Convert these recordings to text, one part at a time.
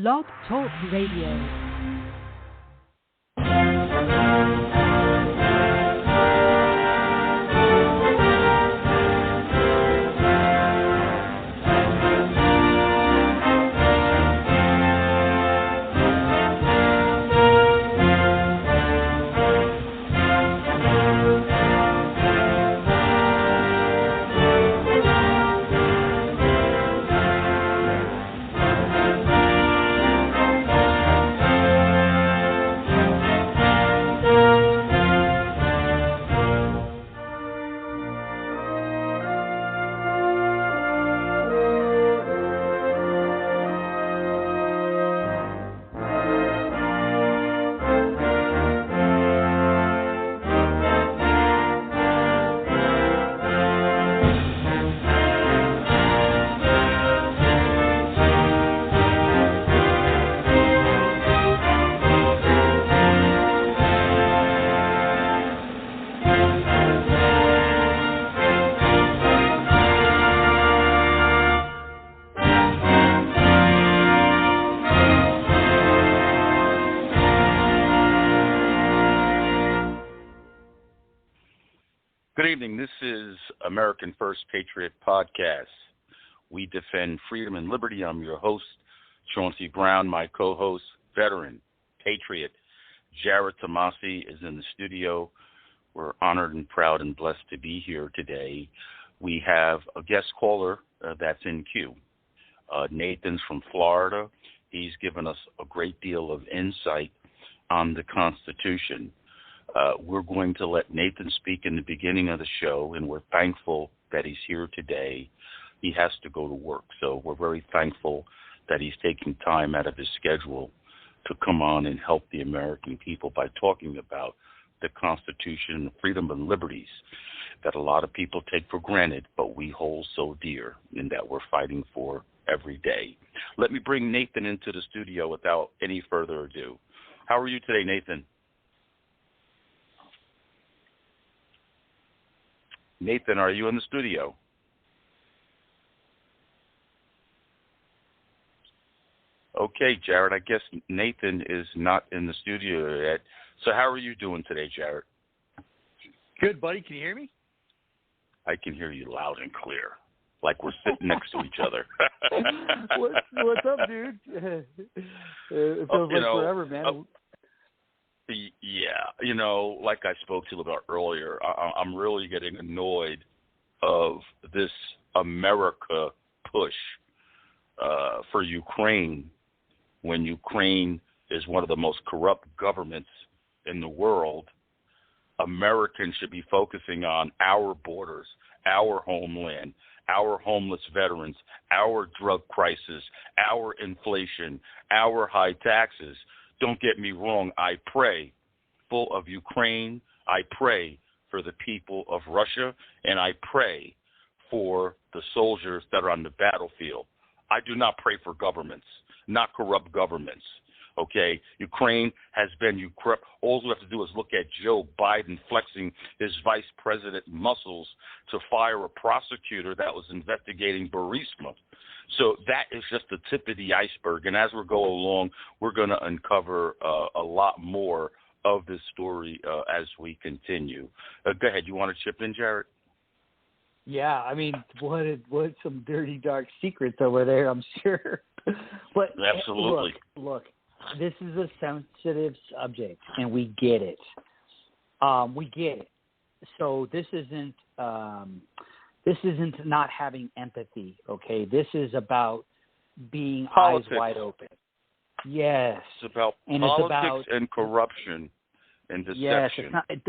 Blog Talk Radio. Good evening. This is American First Patriot Podcast. We defend freedom and liberty. I'm your host, Chauncey Brown. My co-host, veteran, patriot, Jarrod Tomassi is in the studio. We're honored and proud and blessed to be here today. We have a guest caller that's in queue. Nathan's from Florida. He's given us a great deal of insight on the Constitution. We're going to let Nathan speak in the beginning of the show, and we're thankful that he's here today. He has to go to work, so we're very thankful that he's taking time out of his schedule to come on and help the American people by talking about the Constitution, freedom and liberties that a lot of people take for granted, but we hold so dear and that we're fighting for every day. Let me bring Nathan into the studio without any further ado. How are you today, Nathan? Nathan, are you in the studio? Okay, Jarrod, I guess Nathan is not in the studio yet. So how are you doing today, Jarrod? Good, buddy. Can you hear me? I can hear you loud and clear, like we're sitting next to each other. What's up, dude? It feels like forever, man. Yeah, like I spoke to you about earlier, I'm really getting annoyed of this America push for Ukraine when Ukraine is one of the most corrupt governments in the world. Americans should be focusing on our borders, our homeland, our homeless veterans, our drug crisis, our inflation, our high taxes. Don't get me wrong, I pray full of Ukraine, I pray for the people of Russia, and I pray for the soldiers that are on the battlefield. I do not pray for governments, not corrupt governments, okay? Ukraine has been corrupt. All we have to do is look at Joe Biden flexing his vice president muscles to fire a prosecutor that was investigating Burisma. So that is just the tip of the iceberg. And as we go along, we're going to uncover a lot more of this story as we continue. Go ahead. You want to chip in, Jarrod? Yeah, I mean, what some dirty, dark secrets over there, I'm sure. But absolutely. Look, this is a sensitive subject, and we get it. We get it. So this isn't not having empathy, okay? This is about being politics. Eyes wide open. Yes. It's about politics and corruption and deception. Yes, it's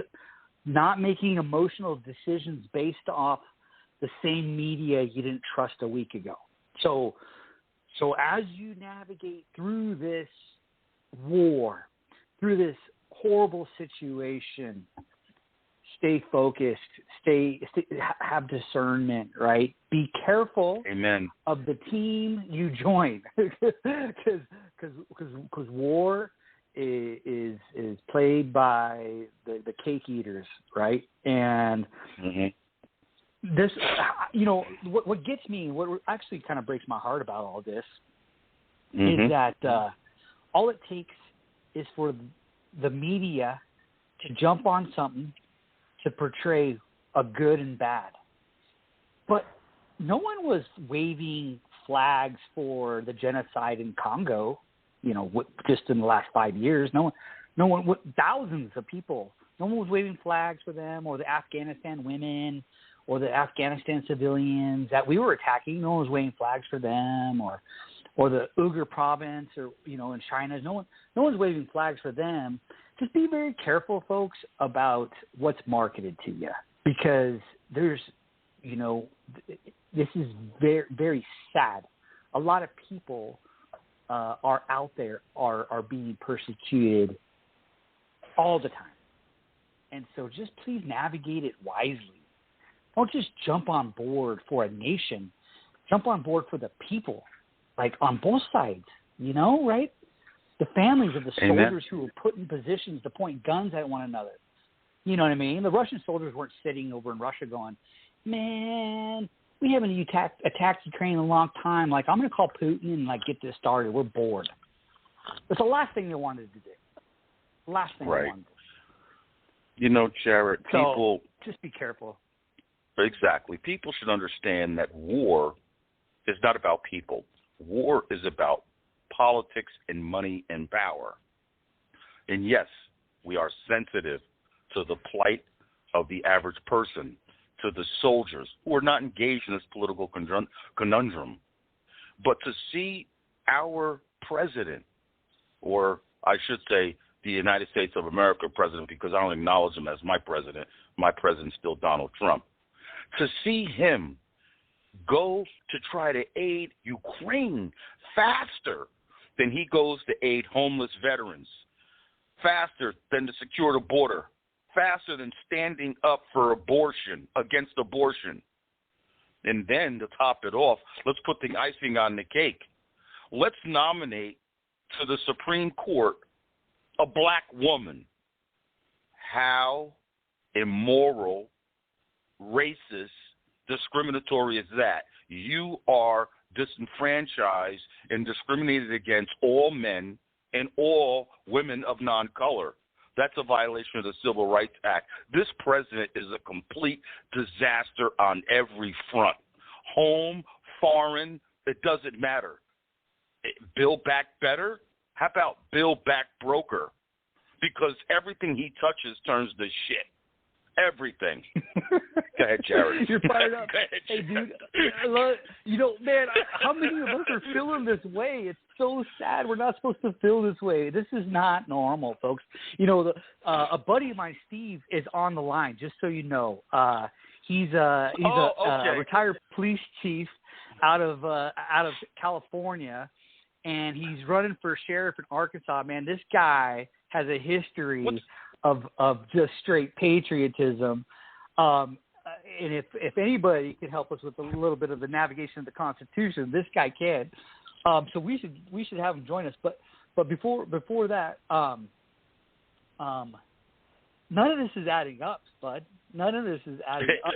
not making emotional decisions based off the same media you didn't trust a week ago. So as you navigate through this war, through this horrible situation, stay focused, have discernment, right? Be careful Amen. Of the team you join, because war is played by the cake eaters, right? And this, what gets me, what actually kind of breaks my heart about all this is that all it takes is for the media to jump on something to portray a good and bad. But no one was waving flags for the genocide in Congo, just in the last 5 years. No one, thousands of people, no one was waving flags for them, or the Afghanistan women, or the Afghanistan civilians that we were attacking. No one was waving flags for them, or the Uyghur province, or in China. No one's waving flags for them. Just be very careful, folks, about what's marketed to you, because there's, this is very, very sad. A lot of people are out there are being persecuted all the time. And so just please navigate it wisely. Don't just jump on board for a nation. Jump on board for the people, like on both sides, right? The families of the soldiers who were put in positions to point guns at one another. You know what I mean? The Russian soldiers weren't sitting over in Russia going, man, we haven't attacked Ukraine in a long time. Like, I'm going to call Putin and, get this started. We're bored. That's the last thing they wanted to do. The last thing they wanted to do. Jarrod, people... So, just be careful. Exactly. People should understand that war is not about people. War is about politics and money and power. And yes, we are sensitive to the plight of the average person, to the soldiers who are not engaged in this political conundrum. But to see our president, or I should say the United States of America president, because I don't acknowledge him as my president's still Donald Trump, to see him go to try to aid Ukraine faster than he goes to aid homeless veterans, faster than to secure the border, faster than standing up for abortion, against abortion. And then to top it off, let's put the icing on the cake. Let's nominate to the Supreme Court a black woman. How immoral, racist, discriminatory is that? You are disenfranchised and discriminated against all men and all women of non-color. That's a violation of the Civil Rights Act. This president is a complete disaster on every front. Home, foreign, it doesn't matter. Build back better? How about build back broker? Because everything he touches turns to shit. Everything. Go ahead, Jarrod. You're fired up. Hey, dude. Man, how many of us are feeling this way? It's so sad. We're not supposed to feel this way. This is not normal, folks. A buddy of mine, Steve, is on the line, just so you know. He's a retired police chief out of California, and he's running for sheriff in Arkansas. Man, this guy has a history of just straight patriotism. And if anybody can help us with a little bit of the navigation of the Constitution, this guy can. So we should have him join us. But before that, none of this is adding up, Spud. None of this is adding up.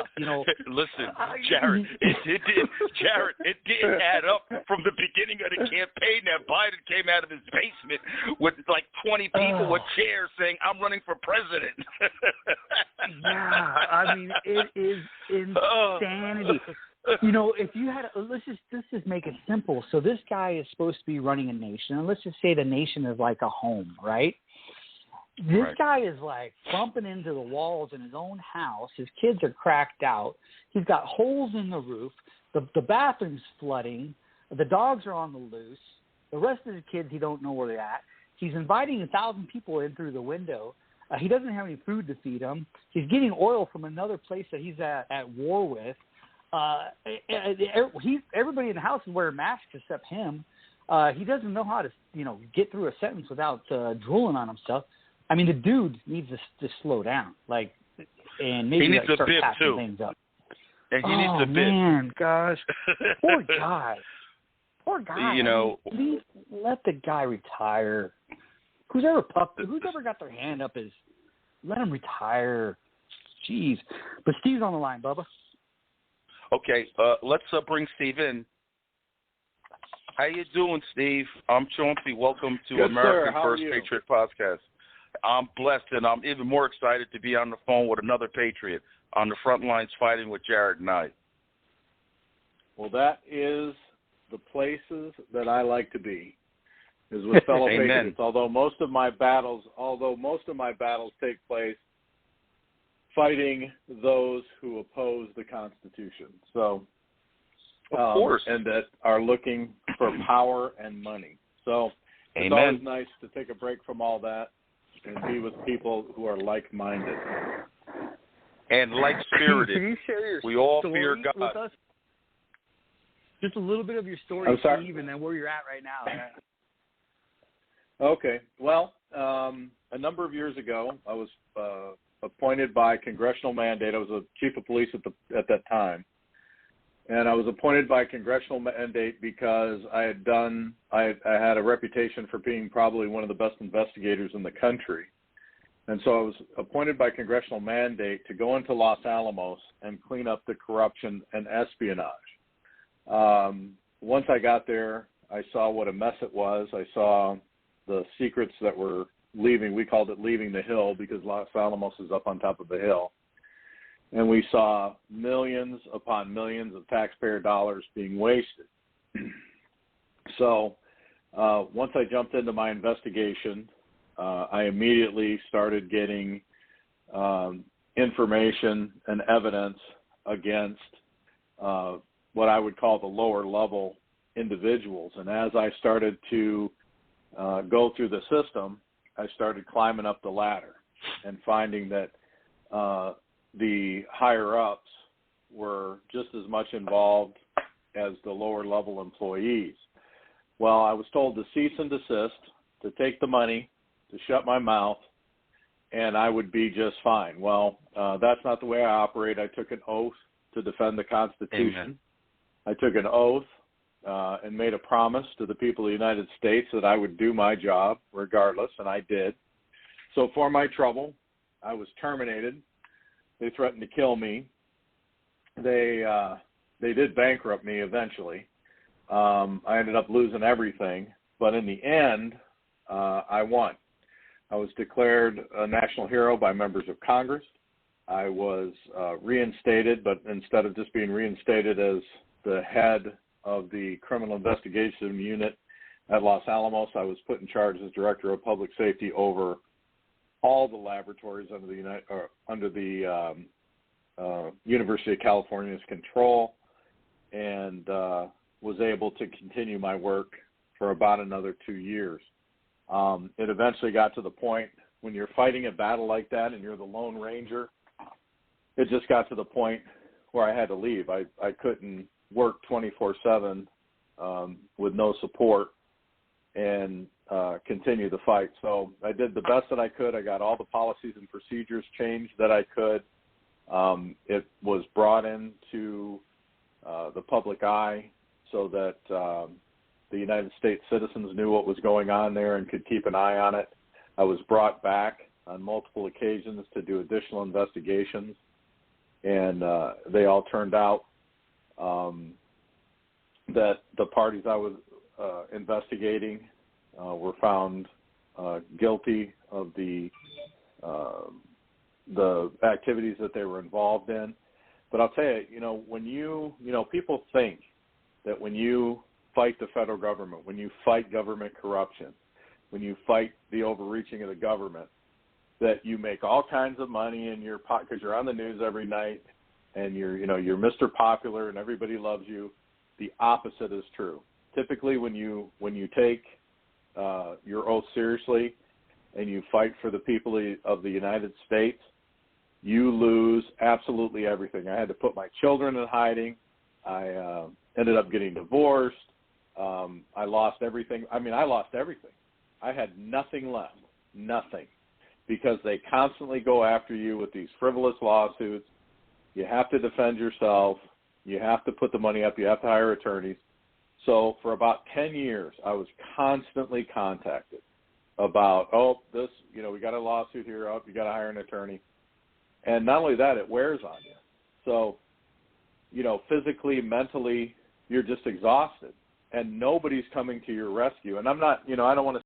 Listen, Jarrod, it didn't add up from the beginning of the campaign that Biden came out of his basement with 20 people with chairs saying, "I'm running for president." Yeah, I mean, it is insanity. If you had, let's just make it simple. So this guy is supposed to be running a nation, and let's just say the nation is like a home, right? This guy is bumping into the walls in his own house. His kids are cracked out. He's got holes in the roof. The bathroom's flooding. The dogs are on the loose. The rest of the kids, he don't know where they're at. He's inviting 1,000 people in through the window. He doesn't have any food to feed them. He's getting oil from another place that he's at war with. Everybody in the house is wearing masks except him. He doesn't know how to, get through a sentence without drooling on himself. I mean, the dude needs to slow down, and maybe he needs start a bib patching too. things up. And he needs a bib. Oh man, gosh, poor guy. Poor guy. Please let the guy retire. Who's ever got their hand up is let him retire. Jeez. But Steve's on the line, Bubba. Okay, let's bring Steve in. How you doing, Steve? I'm Chauncey. Welcome to Good, American sir. How First are you? Patriot Podcast. I'm blessed, and I'm even more excited to be on the phone with another Patriot on the front lines fighting with Jarrod and I. Well, that is the places that I like to be, is with fellow Patriots. Although most of my battles take place fighting those who oppose the Constitution. So, of course, and that are looking for power and money. So it's always nice to take a break from all that and be with people who are like-minded and like-spirited. Can you share your we all story fear God with us? Just a little bit of your story, Steve, and then where you're at right now. Okay. Well, a number of years ago, I was appointed by congressional mandate. I was a chief of police at that time, and I was appointed by congressional mandate because I had a reputation for being probably one of the best investigators in the country, and so I was appointed by congressional mandate to go into Los Alamos and clean up the corruption and espionage. Once I got there, I saw what a mess it was. I saw the secrets that were leaving. We called it leaving the hill because Los Alamos is up on top of the hill. And we saw millions upon millions of taxpayer dollars being wasted. So once I jumped into my investigation, I immediately started getting information and evidence against what I would call the lower level individuals. And as I started to go through the system, I started climbing up the ladder and finding that the higher-ups were just as much involved as the lower-level employees. Well, I was told to cease and desist, to take the money, to shut my mouth, and I would be just fine. Well, that's not the way I operate. I took an oath to defend the Constitution. Amen. I took an oath and made a promise to the people of the United States that I would do my job regardless, and I did. So for my trouble, I was terminated. They threatened to kill me. They did bankrupt me eventually. I ended up losing everything, but in the end, I won. I was declared a national hero by members of Congress. I was reinstated, but instead of just being reinstated as the head of the criminal investigation unit at Los Alamos, I was put in charge as director of public safety over all the laboratories under the University of California's control, and was able to continue my work for about another 2 years. It eventually got to the point when you're fighting a battle like that and you're the Lone Ranger, it just got to the point where I had to leave. I couldn't work 24/7 with no support and continue the fight. So I did the best that I could. I got all the policies and procedures changed that I could. It was brought into the public eye so that the United States citizens knew what was going on there and could keep an eye on it. I was brought back on multiple occasions to do additional investigations, and they all turned out that the parties I was investigating were found guilty of the activities that they were involved in. But I'll tell you, when people think that when you fight the federal government, when you fight government corruption, when you fight the overreaching of the government, that you make all kinds of money in your pocket because you're on the news every night and you're Mr. Popular and everybody loves you. The opposite is true. Typically, when you take your oath seriously and you fight for the people of the United States, you lose absolutely everything. I had to put my children in hiding. I ended up getting divorced. I lost everything. I lost everything. I had nothing left, nothing, because they constantly go after you with these frivolous lawsuits. You have to defend yourself. You have to put the money up. You have to hire attorneys. So for about 10 years, I was constantly contacted about, we got a lawsuit here. You got to hire an attorney. And not only that, it wears on you. So, physically, mentally, you're just exhausted. and nobody's coming to your rescue. And I'm not, I don't want to